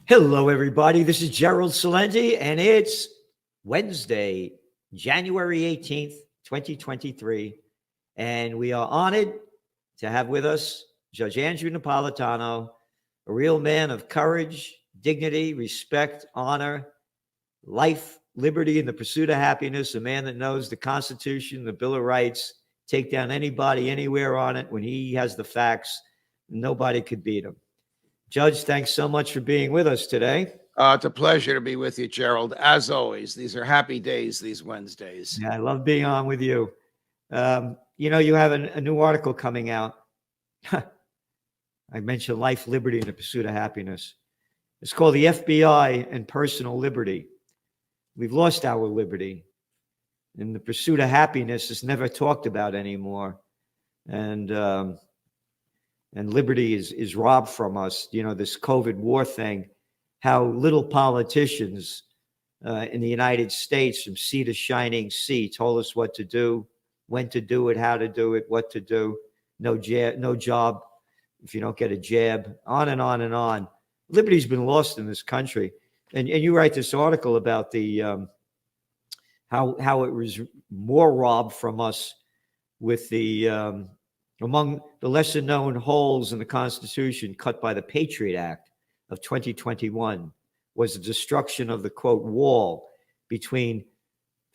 Hello, everybody. This is Gerald Celente, and it's Wednesday, January 18th, 2023. And we are honored to have with us Judge Andrew Napolitano, a real man of courage, dignity, respect, honor, life, liberty, and the pursuit of happiness, a man that knows the Constitution, the Bill of Rights, take down anybody, anywhere on it. When he has the facts, nobody could beat him. Judge, thanks so much for being with us today. It's a pleasure to be with you, Gerald. As always, these are happy days, these Wednesdays. Yeah, I love being on with you. You have a new article coming out. I mentioned life, liberty, and the pursuit of happiness. It's called The FBI and Personal Liberty. We've lost our liberty, and the pursuit of happiness is never talked about anymore. And liberty is robbed from us. You know, this COVID war thing, how little politicians in the United States from sea to shining sea told us what to do, when to do it, how to do it, what to do. No job if you don't get a jab, on and on and on. Liberty's been lost in this country. And you write this article about the how it was more robbed from us with the among the lesser known holes in the Constitution cut by the Patriot Act of 2021 was the destruction of the, quote, wall between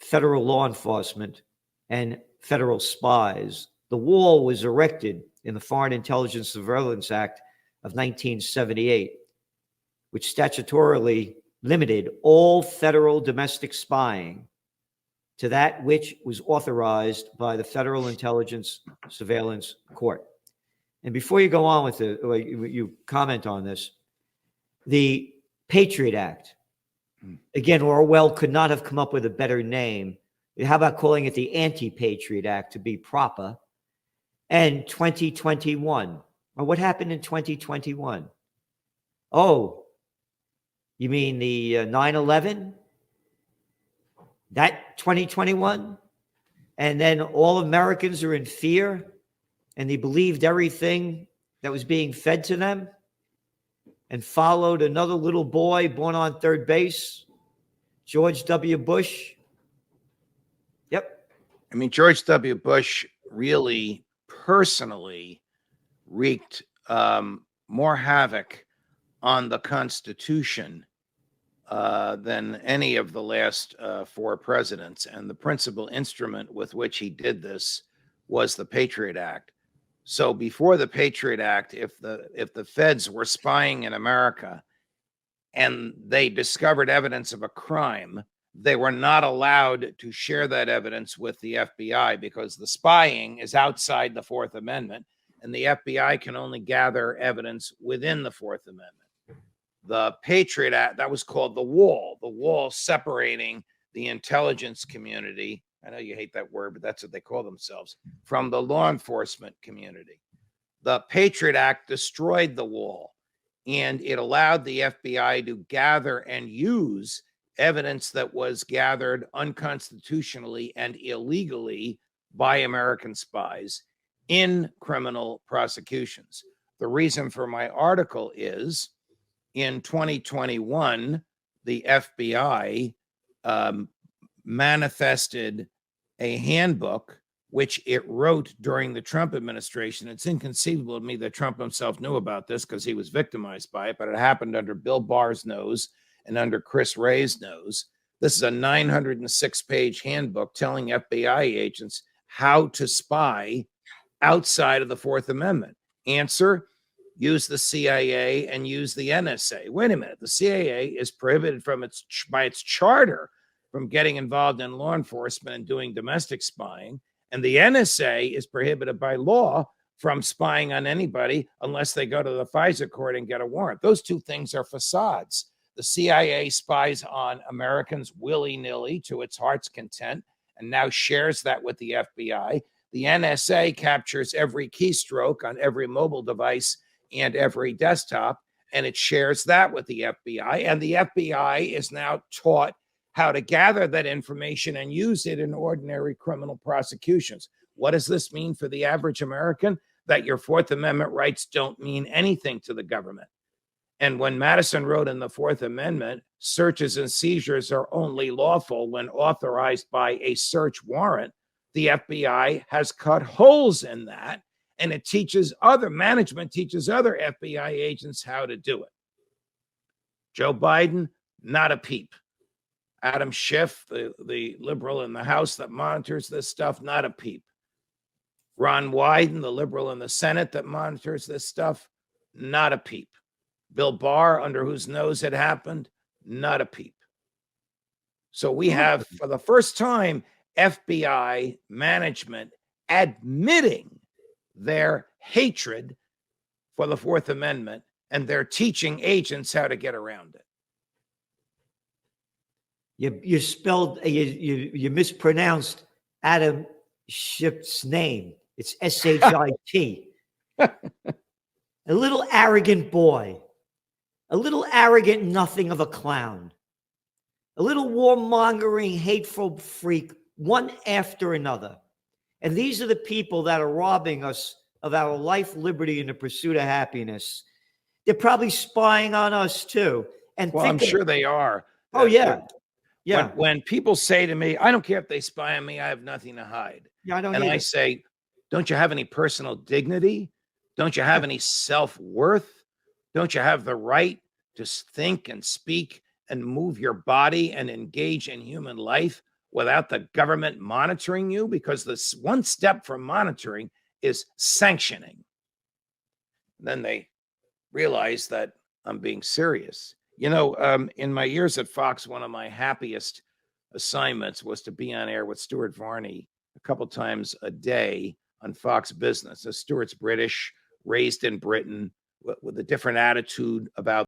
federal law enforcement and federal spies. The wall was erected in the Foreign Intelligence Surveillance Act of 1978, which statutorily limited all federal domestic spying to that which was authorized by the Federal Intelligence Surveillance Court. And before you go on with it, you comment on this, the Patriot Act, again, Orwell could not have come up with a better name. How about calling it the Anti-Patriot Act to be proper? And 2021. Well, what happened in 2021? Oh, you mean the 9/11? That 2021? And then all Americans are in fear and they believed everything that was being fed to them and followed another little boy born on third base, George W. Bush. Yep. I mean, George W. Bush really personally wreaked more havoc on the Constitution than any of the last four presidents. And the principal instrument with which he did this was the Patriot Act. So before the Patriot Act, if the feds were spying in America and they discovered evidence of a crime, they were not allowed to share that evidence with the FBI because the spying is outside the Fourth Amendment and the FBI can only gather evidence within the Fourth Amendment. The Patriot Act, that was called the wall separating the intelligence community. I know you hate that word, but that's what they call themselves, from the law enforcement community. The Patriot Act destroyed the wall, and it allowed the FBI to gather and use evidence that was gathered unconstitutionally and illegally by American spies in criminal prosecutions. The reason for my article is in 2021, the FBI manifested a handbook, which it wrote during the Trump administration. It's inconceivable to me that Trump himself knew about this because he was victimized by it, but it happened under Bill Barr's nose and under Chris Wray's nose. This is a 906-page handbook telling FBI agents how to spy outside of the Fourth Amendment. Answer: use the CIA and use the NSA. Wait a minute. The CIA is prohibited by its charter from getting involved in law enforcement and doing domestic spying. And the NSA is prohibited by law from spying on anybody unless they go to the FISA court and get a warrant. Those two things are facades. The CIA spies on Americans willy-nilly to its heart's content and now shares that with the FBI. The NSA captures every keystroke on every mobile device and every desktop, and it shares that with the FBI. And the FBI is now taught how to gather that information and use it in ordinary criminal prosecutions. What does this mean for the average American? That your Fourth Amendment rights don't mean anything to the government. And when Madison wrote in the Fourth Amendment, searches and seizures are only lawful when authorized by a search warrant, the FBI has cut holes in that, and it teaches other management, teaches other FBI agents how to do it. Joe Biden, not a peep. Adam Schiff, the liberal in the House that monitors this stuff, not a peep. Ron Wyden, the liberal in the Senate that monitors this stuff, not a peep. Bill Barr, under whose nose it happened, not a peep. So we have, for the first time, FBI management admitting their hatred for the Fourth Amendment, and they're teaching agents how to get around it. You spelled, you mispronounced Adam Schiff's name. It's S-H-I-T. A little arrogant boy. A little arrogant nothing of a clown. A little warmongering, hateful freak, one after another. And these are the people that are robbing us of our life, liberty, and the pursuit of happiness. They're probably spying on us too. And well, I'm sure they are. Oh, yeah. Yeah. When people say to me, I don't care if they spy on me, I have nothing to hide. Yeah, I don't and either. I say, don't you have any personal dignity? Don't you have any self-worth? Don't you have the right to think and speak and move your body and engage in human life without the government monitoring you? Because this one step from monitoring is sanctioning. Then they realize that I'm being serious. You know, in my years at Fox, one of my happiest assignments was to be on air with Stuart Varney a couple times a day on Fox Business. Stuart's British, raised in Britain, with a different attitude about